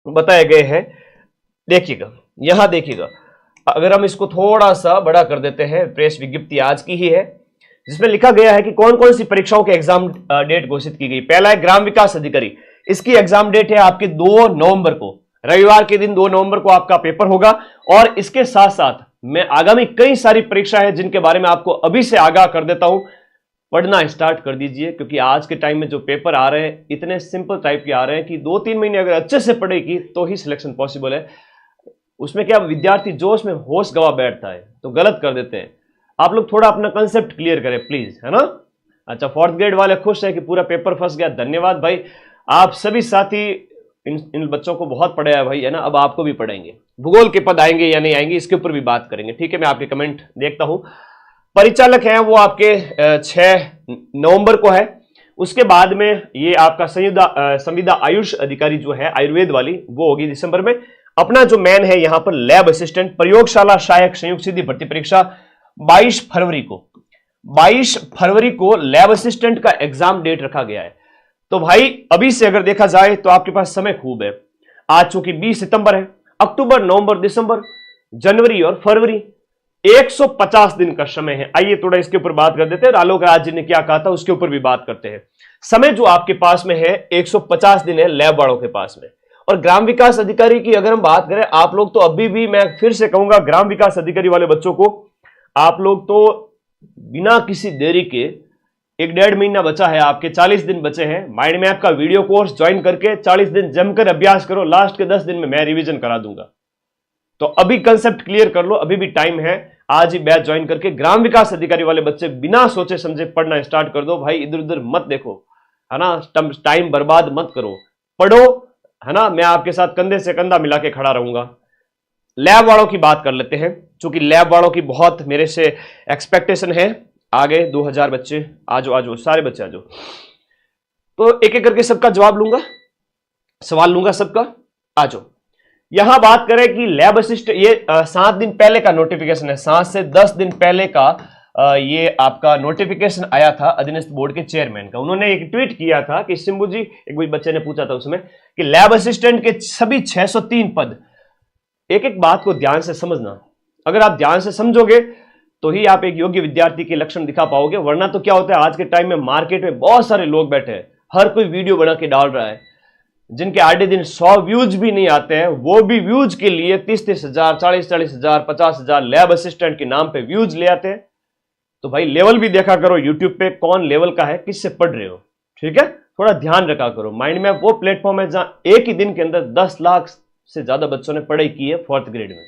बताए गए हैं। देखिएगा, यहां देखिएगा, अगर हम इसको थोड़ा सा बड़ा कर देते हैं, प्रेस विज्ञप्ति आज की ही है जिसमें लिखा गया है कि कौन कौन सी परीक्षाओं के एग्जाम डेट घोषित की गई। पहला है ग्राम विकास अधिकारी, इसकी एग्जाम डेट है आपके 2 नवंबर को, रविवार के दिन 2 नवंबर को आपका पेपर होगा। और इसके साथ साथ मैं आगामी कई सारी परीक्षा है जिनके बारे में आपको अभी से आगाह कर देता हूं, पढ़ना स्टार्ट कर दीजिए, क्योंकि आज के टाइम में जो पेपर आ रहे हैं इतने सिंपल टाइप के आ रहे हैं कि 2-3 महीने अगर अच्छे से पढ़ेगी तो ही सिलेक्शन पॉसिबल है। उसमें क्या विद्यार्थी जोश में होश गवा बैठता है तो गलत कर देते हैं। आप लोग थोड़ा अपना कंसेप्ट क्लियर करें प्लीज, है ना। अच्छा, 4th ग्रेड वाले खुश है कि पूरा पेपर फंस गया, धन्यवाद भाई। आप सभी साथी इन बच्चों को बहुत पढ़ाया भाई, है ना। अब आपको भी पढ़ाएंगे, भूगोल के पद आएंगे या नहीं आएंगे इसके ऊपर भी बात करेंगे, ठीक है। मैं आपके कमेंट देखता हूं। परिचालक है वो आपके 6 नवंबर को है। उसके बाद में ये आपका संविदा आयुष अधिकारी जो है आयुर्वेद वाली, वो होगी दिसंबर में। अपना जो मैन है यहां पर लैब असिस्टेंट प्रयोगशाला सहायक संयुक्त सीधी भर्ती परीक्षा 22 फरवरी को लैब असिस्टेंट का एग्जाम डेट रखा गया है। तो भाई अभी से अगर देखा जाए तो आपके पास समय खूब है। आज चूंकि 20 सितंबर है, अक्टूबर, नवंबर, दिसंबर, जनवरी और फरवरी 150 दिन का समय है। आइए थोड़ा इसके ऊपर बात कर देते हैं। आलोक राज जी ने क्या कहा था उसके ऊपर भी बात करते हैं। समय जो आपके पास में है 150 दिन है लैब वालों के पास में। और ग्राम विकास अधिकारी की अगर हम बात करें, आप लोग तो अभी भी, मैं फिर से कहूंगा, ग्राम विकास अधिकारी वाले बच्चों को आप लोग तो बिना किसी देरी के 1-1.5 महीना बचा है, आपके 40 दिन बचे हैं। माइंड मैप का वीडियो कोर्स ज्वाइन करके 40 दिन जमकर अभ्यास करो, लास्ट के 10 दिन में मैं रिवीजन करा दूंगा। तो अभी कंसेप्ट क्लियर कर लो, अभी भी टाइम है। आज ही बैच ज्वाइन करके ग्राम विकास अधिकारी वाले बच्चे बिना सोचे समझे पढ़ना स्टार्ट कर दो भाई। इधर उधर मत देखो, है ना, टाइम बर्बाद मत करो, पढ़ो, है ना। मैं आपके साथ कंधे से कंधा मिला के खड़ा रहूंगा। लैब वालों की बात कर लेते हैं, क्योंकि लैब वालों की बहुत मेरे से एक्सपेक्टेशन है। आगे 2000 बच्चे, आजो आजो सारे बच्चे आजो। तो एक एक करके सबका जवाब लूंगा, सवाल लूंगा सबका, आजो। यहां बात करें कि लैब असिस्टेंट, ये 7 दिन पहले का नोटिफिकेशन है, 7 से 10 दिन पहले का ये आपका नोटिफिकेशन आया था अधीनस्थ बोर्ड के चेयरमैन का। उन्होंने एक ट्वीट किया था कि सिंबू जी, एक कोई बच्चे ने पूछा था उसमें कि लैब असिस्टेंट के सभी 603 पद। एक एक बात को ध्यान से समझना, अगर आप ध्यान से समझोगे तो ही आप एक योग्य विद्यार्थी के लक्षण दिखा पाओगे। वरना तो क्या होता है, आज के टाइम में मार्केट में बहुत सारे लोग बैठे हैं, हर कोई वीडियो बना के डाल रहा है, जिनके आधे दिन 100 व्यूज भी नहीं आते हैं, वो भी व्यूज के लिए 30-30 हजार, 40-40 हजार, 50 हजार लैब असिस्टेंट के नाम पे व्यूज ले आते हैं। तो भाई लेवल भी देखा करो यूट्यूब पे, कौन लेवल का है, किससे पढ़ रहे हो, ठीक है। थोड़ा ध्यान रखा करो। माइंड मैप वो प्लेटफॉर्म है जहां एक ही दिन के अंदर 10 लाख से ज्यादा बच्चों ने पढ़ाई की है 4th ग्रेड में।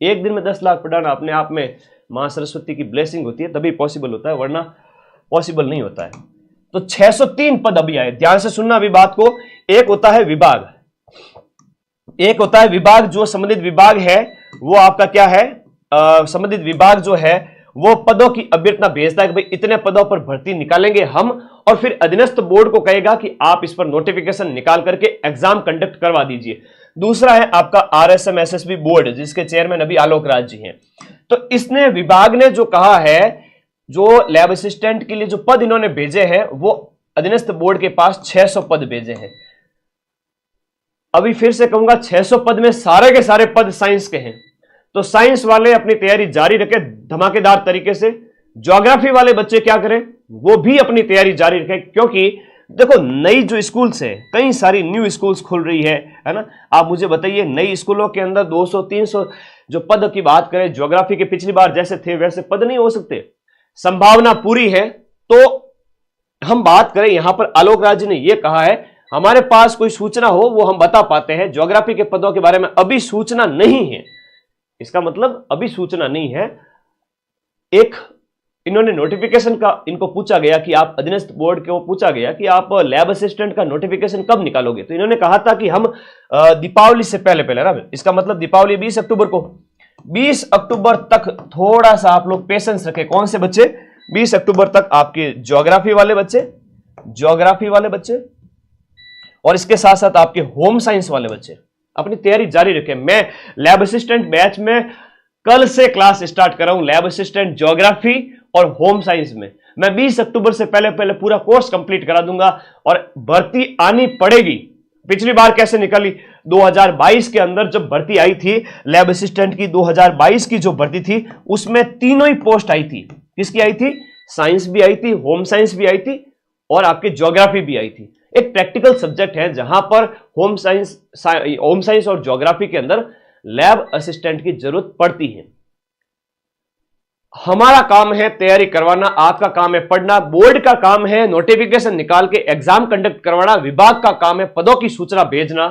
एक दिन में 10 लाख पढ़ाना अपने आप में मां सरस्वती की ब्लेसिंग होती है, तभी पॉसिबल होता है, वरना पॉसिबल नहीं होता है। तो 603 पद अभी आए, ध्यान से सुनना अभी बात को। एक होता है विभाग, एक होता है विभाग, जो संबंधित विभाग है वो आपका क्या है, संबंधित विभाग जो है वो पदों की अभ्यर्थना भेजता है कि भाई इतने पदों पर भर्ती निकालेंगे हम, और फिर अधीनस्थ बोर्ड को कहेगा कि आप इस पर नोटिफिकेशन निकाल करके एग्जाम कंडक्ट करवा दीजिए। दूसरा है आपका RSM SSB बोर्ड, जिसके चेयरमैन अभी आलोक राज जी हैं। तो इसने, विभाग ने जो कहा है, जो लैब असिस्टेंट के लिए जो पद इन्होंने भेजे हैं वो अधीनस्थ बोर्ड के पास 600 पद भेजे हैं। अभी फिर से कहूंगा 600 पद में सारे के सारे पद साइंस के हैं, तो साइंस वाले अपनी तैयारी जारी रखें धमाकेदार तरीके से। ज्योग्राफी वाले बच्चे क्या करें, वो भी अपनी तैयारी जारी रखें, क्योंकि देखो नई जो स्कूल्स है, कई सारी न्यू स्कूल्स खुल रही है ना। आप मुझे बताइए, नई स्कूलों के अंदर 200-300 जो पद की बात करें, ज्योग्राफी के पिछली बार जैसे थे वैसे पद नहीं हो सकते, संभावना पूरी है। तो हम बात करें, यहां पर आलोक राज जी ने यह कहा है हमारे पास कोई सूचना हो वो हम बता पाते हैं, ज्योग्राफी के पदों के बारे में अभी सूचना नहीं है। इसका मतलब अभी सूचना नहीं है। एक इन्होंने नोटिफिकेशन का, इनको पूछा गया कि आप अधीनस्थ बोर्ड को पूछा गया कि आप लैब असिस्टेंट का नोटिफिकेशन कब निकालोगे, तो इन्होंने कहा था कि हम दीपावली से पहले पहले ना, इसका मतलब दीपावली 20 अक्टूबर को, 20 अक्टूबर तक थोड़ा सा आप लोग पेशेंस रखें। कौन से बच्चे, 20 अक्टूबर तक आपके ज्योग्राफी वाले बच्चे, ज्योग्राफी वाले बच्चे, और इसके साथ साथ आपके होम साइंस वाले बच्चे अपनी तैयारी जारी रखें। मैं लैब असिस्टेंट बैच में कल से क्लास स्टार्ट कर रहा हूं, लैब असिस्टेंट ज्योग्राफी और होम साइंस में। मैं 20 अक्टूबर से पहले पहले पूरा कोर्स कंप्लीट करा दूंगा, और भर्ती आनी पड़ेगी। पिछली बार कैसे निकाली? 2022 के अंदर जब भर्ती आई थी लैब असिस्टेंट की, 2022 की जो भर्ती थी उसमें तीनों ही पोस्ट आई थी। किसकी आई थी? साइंस भी आई थी, होम साइंस भी आई थी और आपकी ज्योग्राफी भी आई थी। एक प्रैक्टिकल सब्जेक्ट है जहां पर होम साइंस और ज्योग्राफी के अंदर लैब असिस्टेंट की जरूरत पड़ती है। हमारा काम है तैयारी करवाना, आपका काम है पढ़ना, बोर्ड का काम है नोटिफिकेशन निकाल के एग्जाम कंडक्ट करवाना, विभाग का काम है पदों की सूचना भेजना।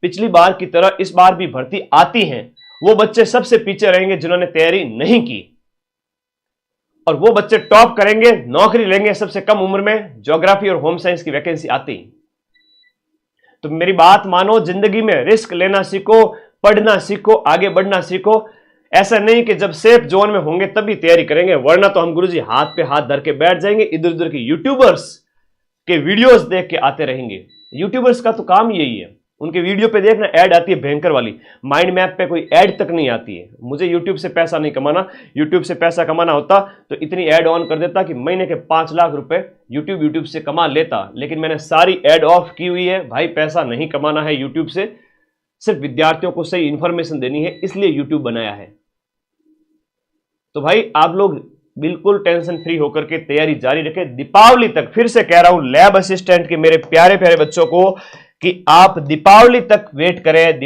पिछली बार की तरह इस बार भी भर्ती आती है, वो बच्चे सबसे पीछे रहेंगे जिन्होंने तैयारी नहीं की और वो बच्चे टॉप करेंगे, नौकरी लेंगे सबसे कम उम्र में। ज्योग्राफी और होम साइंस की वैकेंसी आती। तो मेरी बात मानो, जिंदगी में रिस्क लेना सीखो, पढ़ना सीखो, आगे बढ़ना सीखो। ऐसा नहीं कि जब सेफ जोन में होंगे तभी तैयारी करेंगे, वरना तो हम गुरुजी हाथ पे हाथ धर के बैठ जाएंगे, इधर उधर के यूट्यूबर्स के वीडियोस देख के आते रहेंगे। यूट्यूबर्स का तो काम यही है, उनके वीडियो पे देखना ऐड आती है भयंकर वाली, माइंड मैप पे कोई ऐड तक नहीं आती है। मुझे यूट्यूब से पैसा नहीं कमाना, यूट्यूब से पैसा कमाना होता तो इतनी ऐड ऑन कर देता कि महीने के 5 लाख रुपए यूट्यूब से कमा लेता, लेकिन मैंने सारी ऐड ऑफ की हुई है। भाई पैसा नहीं कमाना है यूट्यूब से, सिर्फ विद्यार्थियों को सही इंफॉर्मेशन देनी है, इसलिए यूट्यूब बनाया है। तो भाई आप लोग बिल्कुल टेंशन फ्री होकर के तैयारी जारी रखें दीपावली तक। फिर से कह रहा हूं लैब असिस्टेंट के मेरे प्यारे प्यारे बच्चों को कि आप दीपावली तक वेट करें।